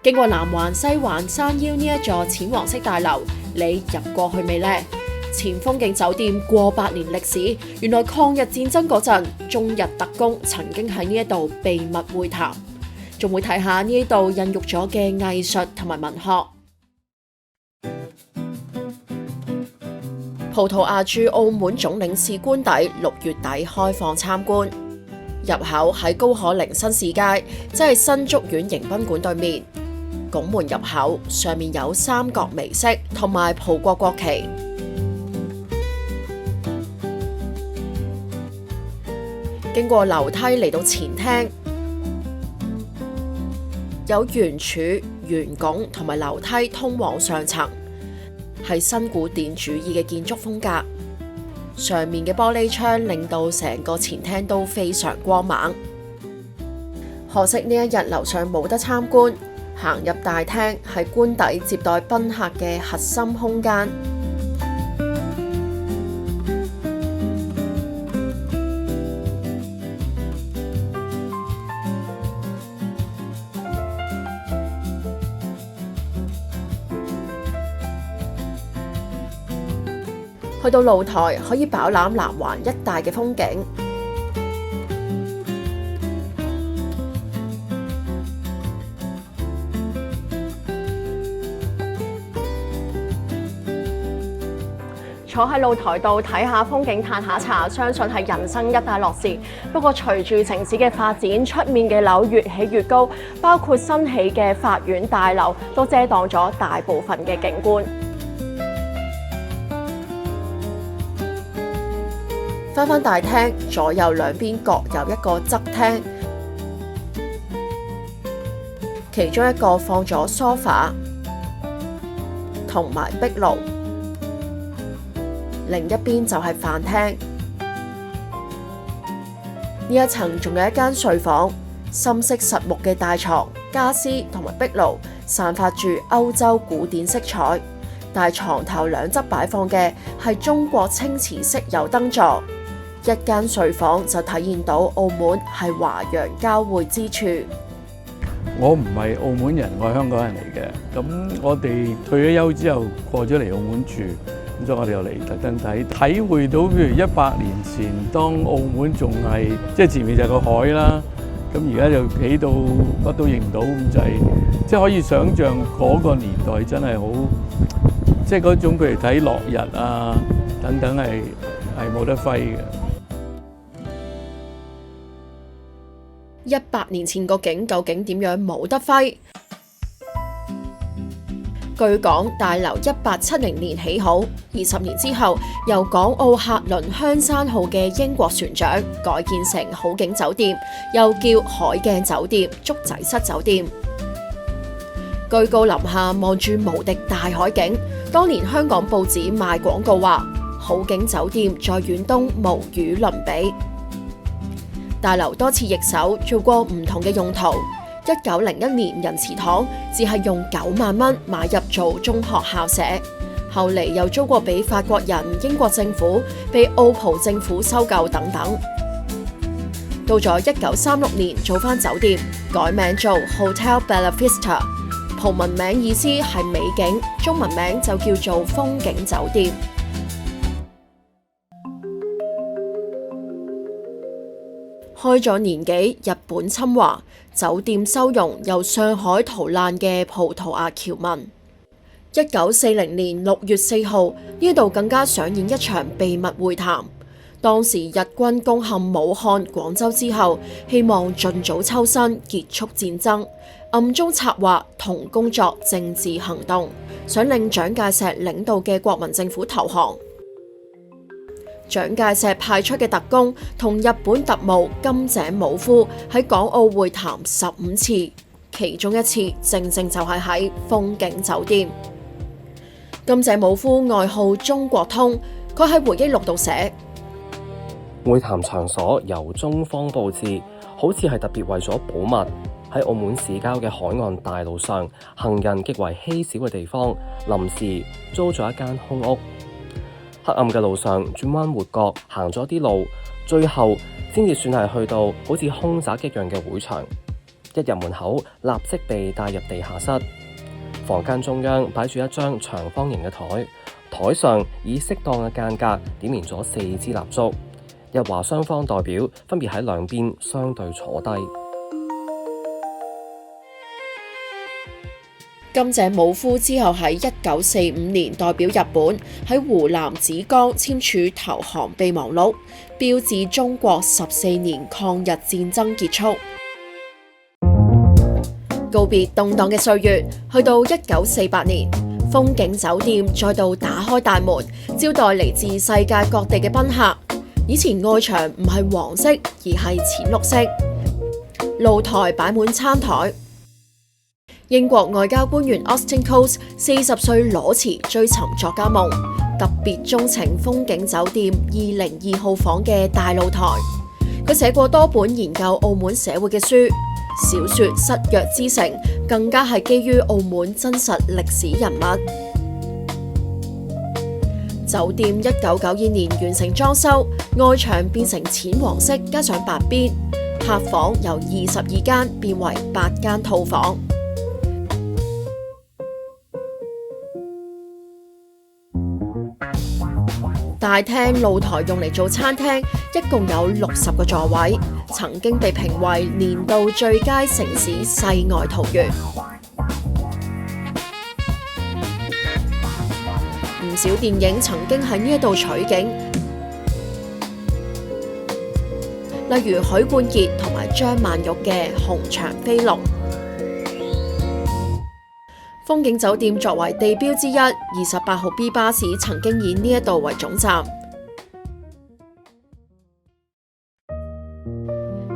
經過南環西環山腰呢一座淺黃色大樓，你入過去未呢？前風景酒店過百年歷史，原來抗日戰爭嗰陣，中日特工曾經喺呢一度秘密會談，仲會睇下呢一度孕育咗嘅藝術同埋文學。葡萄牙駐澳門總領事官邸6月底開放參觀，入口喺高可寧新市街，即係新竹苑迎賓館對面。拱門入口上面有三角眉飾同埋葡國國旗。經過樓梯嚟到前廳，有圓柱、圓拱同埋樓梯通往上層，係新古典主義嘅建築風格。上面嘅玻璃窗令到成個前廳都非常光猛。可惜呢一日樓上冇得參觀，行入大廳係官邸接待賓客嘅核心空間。去到露台可以飽覽南環一帶嘅風景。坐喺露台度睇下風景、嘆下茶，相信係人生一大樂事。不過隨住城市嘅發展，出面嘅樓越起越高，包括新起嘅法院大樓都遮擋咗大部分嘅景觀。返大廳，左右兩邊各有一個側廳，其中一個放咗梳化同埋壁爐，另一邊就係飯廳。呢一層仲有一間睡房，深色實木嘅大床、家私同埋壁爐，散發住歐洲古典色彩。但係床頭兩側擺放嘅係中國清瓷式油燈座。一間睡房就體現到澳門係華洋交匯之處。我唔係澳門人，我係香港人嚟嘅。咁我哋退咗休之後過咗嚟澳門住，咁所以我哋又嚟特登睇，體會到譬如100年前當澳門仲係即係前面就係個海啦，咁而家就起到乜都認唔到咁滯，即係可以想像嗰個年代真係好，即係嗰種譬如睇落日啊等等係冇得揮嘅。100年前個景究竟點樣冇得揮？據講，大樓1870年起好，20年之後由港澳客輪香山號嘅英國船長改建成好景酒店，又叫海鏡酒店、竹仔室酒店。居高臨下望住無敵大海景，當年香港報紙賣廣告話：好景酒店在遠東無與倫比。大樓多次易手，做過唔同嘅用途。1901年仁慈堂只係用9萬蚊買入做中學校舍，後嚟又租過俾法國人、英國政府，被澳葡政府收購等等。到咗1936年做返酒店，改名做 Hotel Bella Vista， 葡文名意思係美景，中文名就叫做風景酒店。開咗年幾，日本侵華，酒店收容由上海逃難嘅葡萄牙僑民。1940年6月4號，呢度更加上演一場秘密會談。當時日軍攻陷武漢、廣州之後，希望盡早抽身結束戰爭，暗中策劃同工作政治行動，想令蔣介石領導嘅國民政府投降。蔣介石派出嘅特工同日本特務金井武夫喺港澳會談15次，其中一次正正就係喺風景酒店。金井武夫外號中國通，佢喺回憶錄度寫：會談場所由中方佈置，好似係特別為咗保密，喺澳門市郊嘅海岸大路上，行人極為稀少嘅地方，臨時租咗一間空屋。黑暗嘅路上轉彎抹角，行咗啲路，最後先至算係去到好似凶宅一樣嘅會場。一入門口立即被帶入地下室。房間中央擺住一張長方形嘅台，台上以適當嘅間隔點燃咗4支蠟燭。日華雙方代表分別喺兩邊相對坐低。甘井武夫之後喺1945年代表日本喺湖南芷江簽署投降備忘錄，標誌中國14年抗日戰爭結束。告別動盪嘅歲月，去到1948年，風景酒店再度打開大門，招待嚟自世界各地嘅賓客。以前外牆唔係黃色，而係淺綠色，露台擺滿餐台。英國外交官員 Austin Coates 40歲裸辭追尋作家夢，特別鍾情風景酒店202號房嘅大露台。佢寫過多本研究澳門社會嘅書，小說《失約之城》更加係基於澳門真實歷史人物。酒店1992年完成裝修，外牆變成淺黃色加上白邊，客房由22間變為8間套房。大廳露台用嚟做餐廳，一共有60個座位，曾經被評為年度最佳城市世外桃源。唔少電影曾經喺呢一度取景，例如許冠傑同埋張曼玉嘅《紅牆飛龍》。風景酒店作為地標之一，28號 B 巴士曾經以呢一度為總站。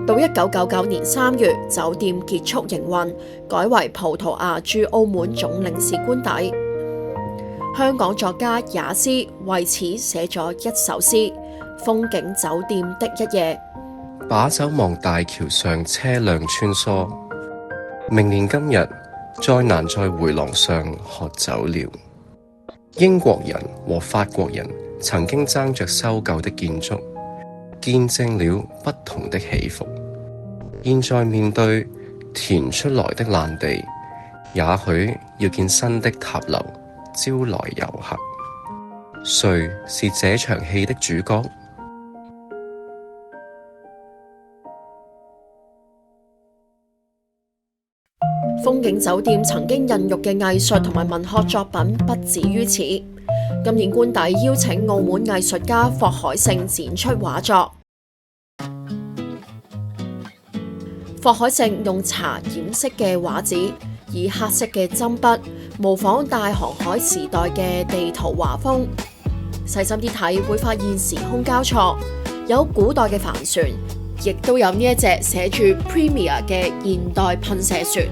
到1999年3月，酒店結束營運，改為葡萄牙駐澳門總領事官邸。香港作家也斯為此寫咗一首詩《風景酒店的一夜》。把酒望大橋上車輛穿梭，明年今日再難在回廊上喝酒了。英國人和法國人曾經爭着修舊的建築，見證了不同的起伏。現在面對填出來的爛地，也許要建新的塔樓，招來遊客。誰是這場戲的主角？風景酒店曾經孕育嘅藝術同埋文學作品不止於此。今年官邸邀請澳門藝術家霍海勝展出畫作。霍海勝用茶染色嘅畫紙，以黑色嘅針筆模仿大航海時代嘅地圖畫風。細心啲睇會發現時空交錯，有古代嘅帆船，亦都有呢一隻寫住 Premier 嘅現代噴射船。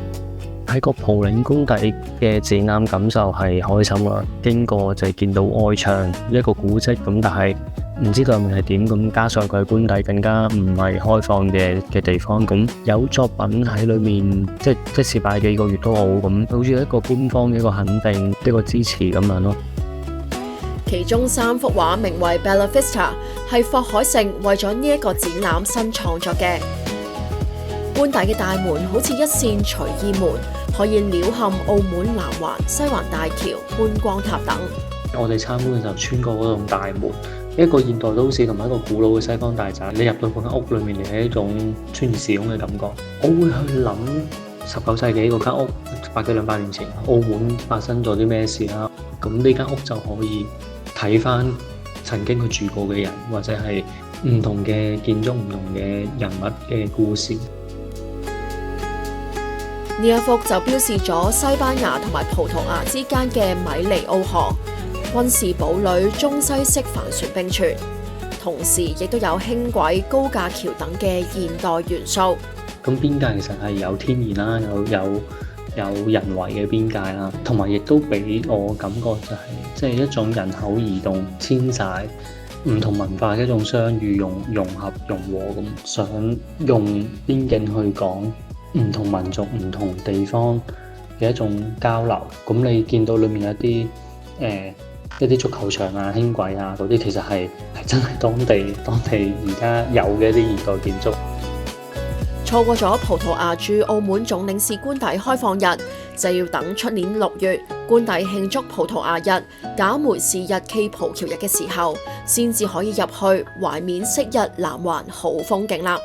喺個葡嶺官邸嘅展覽感受係開心啦，經過就係見到外牆一個古蹟咁，但係唔知道入面係點咁，加上佢官邸更加唔係開放嘅地方，咁有作品喺裏面，即使擺幾個月都好，咁好似一個官方嘅一個肯定，一個支持咁樣咯。其中3幅畫名為 Bella Vista， 係霍海勝為咗呢一個展覽新創作嘅。官邸嘅大門好似一扇隨意門，可以鳥瞰澳門南環、西環大橋、觀光塔等。我哋參觀嘅時候穿過嗰棟大門，一個現代都市同埋一個古老嘅西方大宅，你入到嗰間屋裏面，你係一種穿越時空嘅感覺。我會去諗19世紀嗰間屋，100幾200年前澳門發生咗啲咩事啦。咁呢間屋就可以睇翻曾經佢住過嘅人，或者係唔同嘅建築、唔同嘅人物嘅故事。呢一幅就標示咗西班牙同埋葡萄牙之間嘅米尼奧河，軍事堡壘中西式帆船並存，同時亦都有輕軌、高架橋等嘅現代元素。咁邊界其實係有天然啦，有人為嘅邊界啦，同埋亦都俾我感覺就係即係一種人口移動、遷徙、唔同文化嘅一種相遇、融合、融和咁，想用邊境去講唔同民族、唔同地方嘅一種交流。咁你見到裏面有一啲足球場啊、輕軌啊嗰啲，其實係真係當地而家有嘅一啲現代建築。錯過咗葡萄牙駐澳門總領事官邸開放日，就要等出年6月官邸慶祝葡萄牙日、賈梅士日暨葡僑日嘅時候，先至可以入去懷緬昔日南環好風景啦。